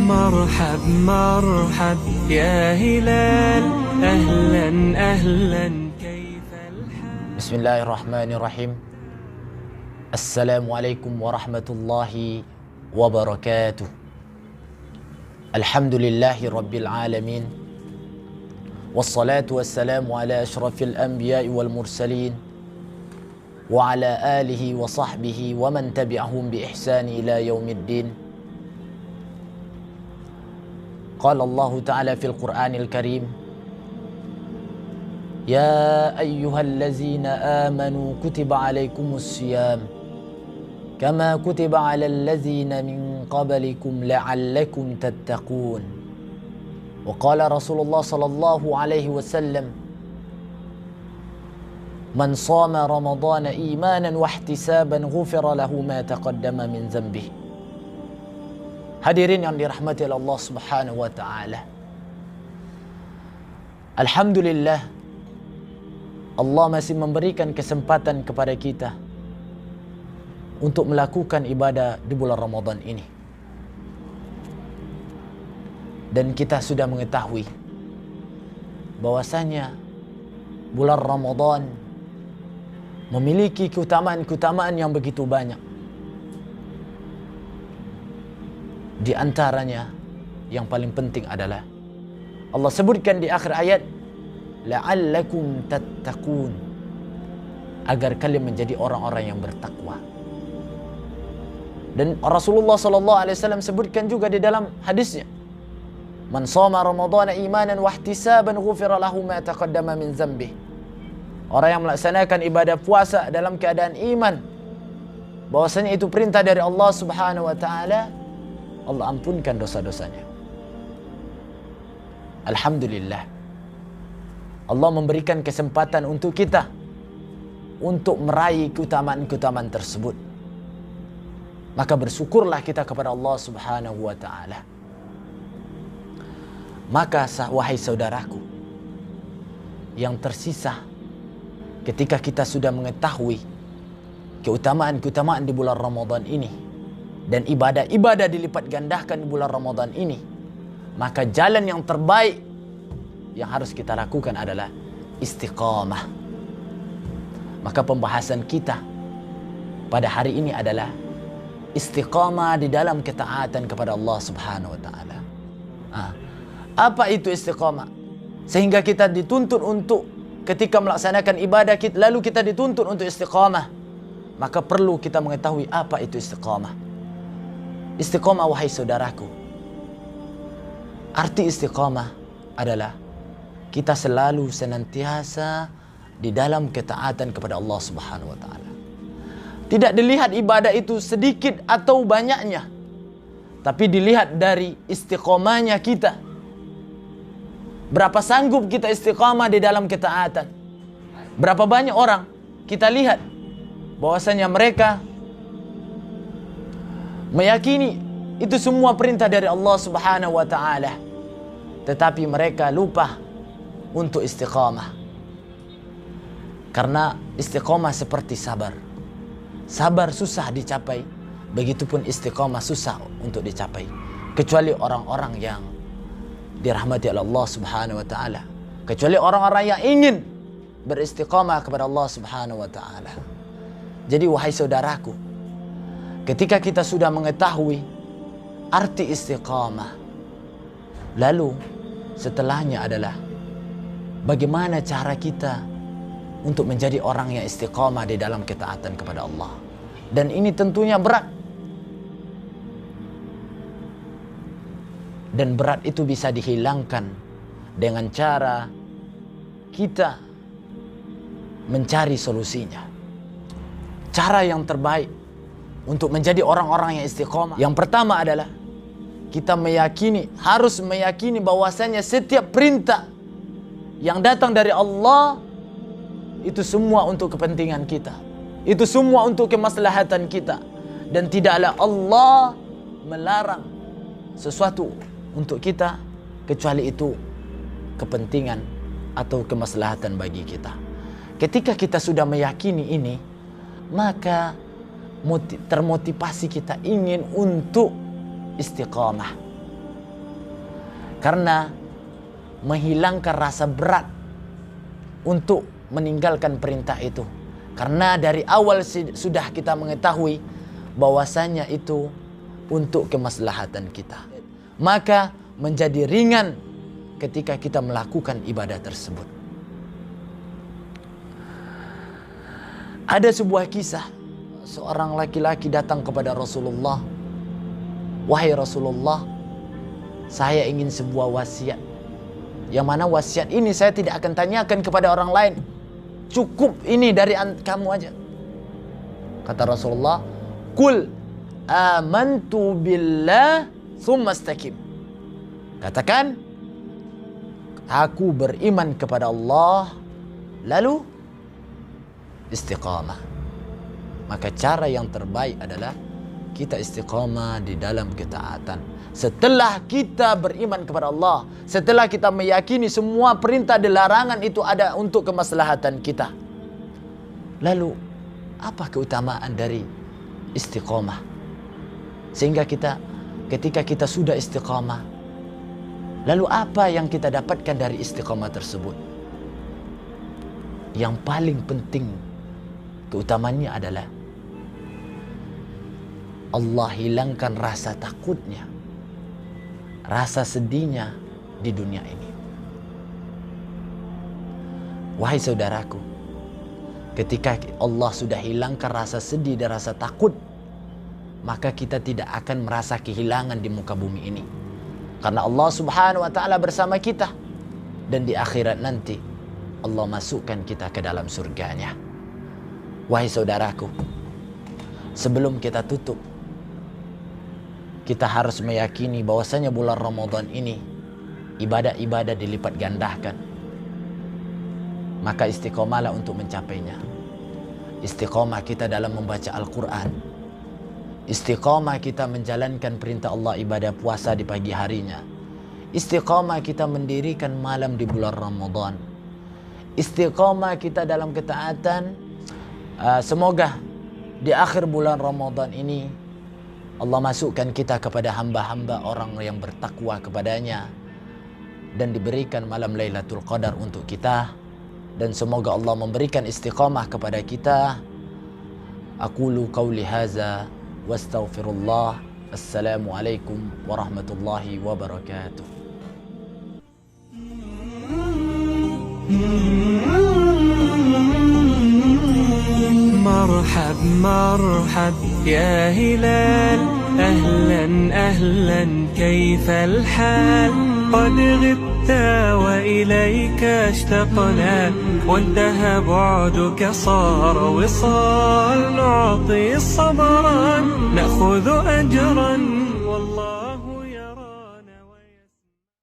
مرحب مرحب يا هلال أهلا أهلا كيف الحال. بسم الله الرحمن الرحيم. السلام عليكم ورحمة الله وبركاته. الحمد لله رب العالمين، والصلاة والسلام على أشرف الأنبياء والمرسلين وعلى آله وصحبه ومن تبعهم بإحسان إلى يوم الدين. قال الله تعالى في القرآن الكريم: يا أيها الذين آمنوا كتب عليكم الصيام كما كتب على الذين من قبلكم لعلكم تتقون. وقال رسول الله صلى الله عليه وسلم: من صام رمضان إيمانا واحتسابا غفر له ما تقدم من ذنبه. Hadirin yang dirahmati oleh Allah Subhanahu wa taala. Alhamdulillah, Allah masih memberikan kesempatan kepada kita untuk melakukan ibadah di bulan Ramadan ini. Dan kita sudah mengetahui bahwasanya bulan Ramadan memiliki keutamaan-keutamaan yang begitu banyak. Di antaranya yang paling penting adalah Allah sebutkan di akhir ayat, la'allakum tattaqun, agar kalian menjadi orang-orang yang bertakwa. Dan Rasulullah sallallahu alaihi wasallam sebutkan juga di dalam hadisnya, man shoma ramadhana imanan wahtisaban ghufira lahu ma taqaddama min dzambi. Orang yang melaksanakan ibadah puasa dalam keadaan iman bahwasanya itu perintah dari Allah Subhanahu wa taala, Allah ampunkan dosa-dosanya. Alhamdulillah, Allah memberikan kesempatan untuk kita untuk meraih keutamaan-keutamaan tersebut. Maka bersyukurlah kita kepada Allah Subhanahu wa taala. Maka wahai saudaraku yang tersisa, ketika kita sudah mengetahui keutamaan-keutamaan di bulan Ramadan ini dan ibadah-ibadah dilipat gandakan di bulan Ramadan ini, maka jalan yang terbaik yang harus kita lakukan adalah istiqamah. Maka pembahasan kita pada hari ini adalah istiqamah di dalam ketaatan kepada Allah Subhanahu wa taala. Apa itu istiqamah? Sehingga kita dituntut untuk ketika melaksanakan ibadah kita, lalu kita dituntut untuk istiqamah, maka perlu kita mengetahui apa itu istiqamah. Istiqamah, wahai saudaraku, arti istiqamah adalah kita selalu senantiasa di dalam ketaatan kepada Allah Subhanahu wa taala. Tidak dilihat ibadah itu sedikit atau banyaknya, tapi dilihat dari istiqamahnya kita. Berapa sanggup kita istiqamah di dalam ketaatan? Berapa banyak orang kita lihat bahwasanya mereka meyakini itu semua perintah dari Allah Subhanahu wa taala, tetapi mereka lupa untuk istiqamah. Karena istiqamah seperti sabar. Sabar susah dicapai, begitupun istiqamah susah untuk dicapai, kecuali orang-orang yang dirahmati oleh Allah Subhanahu wa taala, kecuali orang-orang yang ingin beristiqamah kepada Allah Subhanahu wa taala. Jadi wahai saudaraku, ketika kita sudah mengetahui arti istiqamah, lalu setelahnya adalah bagaimana cara kita untuk menjadi orang yang istiqamah di dalam ketaatan kepada Allah. Dan ini tentunya berat. Dan berat itu bisa dihilangkan dengan cara kita mencari solusinya. Cara yang terbaik untuk menjadi orang-orang yang istiqamah, yang pertama adalah kita harus meyakini bahwasanya setiap perintah yang datang dari Allah itu semua untuk kepentingan kita, itu semua untuk kemaslahatan kita, dan tidaklah Allah melarang sesuatu untuk kita kecuali itu kepentingan atau kemaslahatan bagi kita. Ketika kita sudah meyakini ini, maka termotivasi kita ingin untuk istiqamah. Karena menghilangkan rasa berat untuk meninggalkan perintah itu. Karena dari awal sudah kita mengetahui bahwasanya itu untuk kemaslahatan kita. Maka menjadi ringan ketika kita melakukan ibadah tersebut. Ada sebuah kisah, seorang laki-laki datang kepada Rasulullah. Wahai Rasulullah, saya ingin sebuah wasiat. Yang mana wasiat ini saya tidak akan tanyakan kepada orang lain. Cukup ini dari kamu aja. Kata Rasulullah, Qul amantu billah thumma istaqim. Katakan, aku beriman kepada Allah, lalu istiqamah. Maka cara yang terbaik adalah kita istiqamah di dalam ketaatan. Setelah kita beriman kepada Allah, setelah kita meyakini semua perintah dan larangan itu ada untuk kemaslahatan kita, lalu apa keutamaan dari istiqamah? Sehingga ketika kita sudah istiqamah, lalu apa yang kita dapatkan dari istiqamah tersebut? Yang paling penting keutamaannya adalah Allah hilangkan rasa takutnya, rasa sedihnya di dunia ini. Wahai saudaraku, ketika Allah sudah hilangkan rasa sedih dan rasa takut, maka kita tidak akan merasa kehilangan di muka bumi ini. Karena Allah Subhanahu wa ta'ala bersama kita. Dan di akhirat nanti Allah masukkan kita ke dalam surganya. Wahai saudaraku, sebelum kita tutup, kita harus meyakini bahwasanya bulan Ramadan ini ibadah-ibadah dilipat gandakan. Maka istiqomahlah untuk mencapainya. Istiqomah kita dalam membaca Al-Quran. Istiqomah kita menjalankan perintah Allah ibadah puasa di pagi harinya. Istiqomah kita mendirikan malam di bulan Ramadan. Istiqomah kita dalam ketaatan. Semoga di akhir bulan Ramadan ini Allah masukkan kita kepada hamba-hamba orang yang bertakwa kepadanya dan diberikan malam Lailatul Qadar untuk kita. Dan semoga Allah memberikan istiqamah kepada kita. Aqulu qawli hadza wastaghfirullah. Assalamualaikum warahmatullahi wabarakatuh. مرحب مرحب يا هلال أهلا أهلا كيف الحال قد غبت وإليك اشتقنا وانتهى بعدك صار وصال نعطي صبرا نأخذ أجرا والله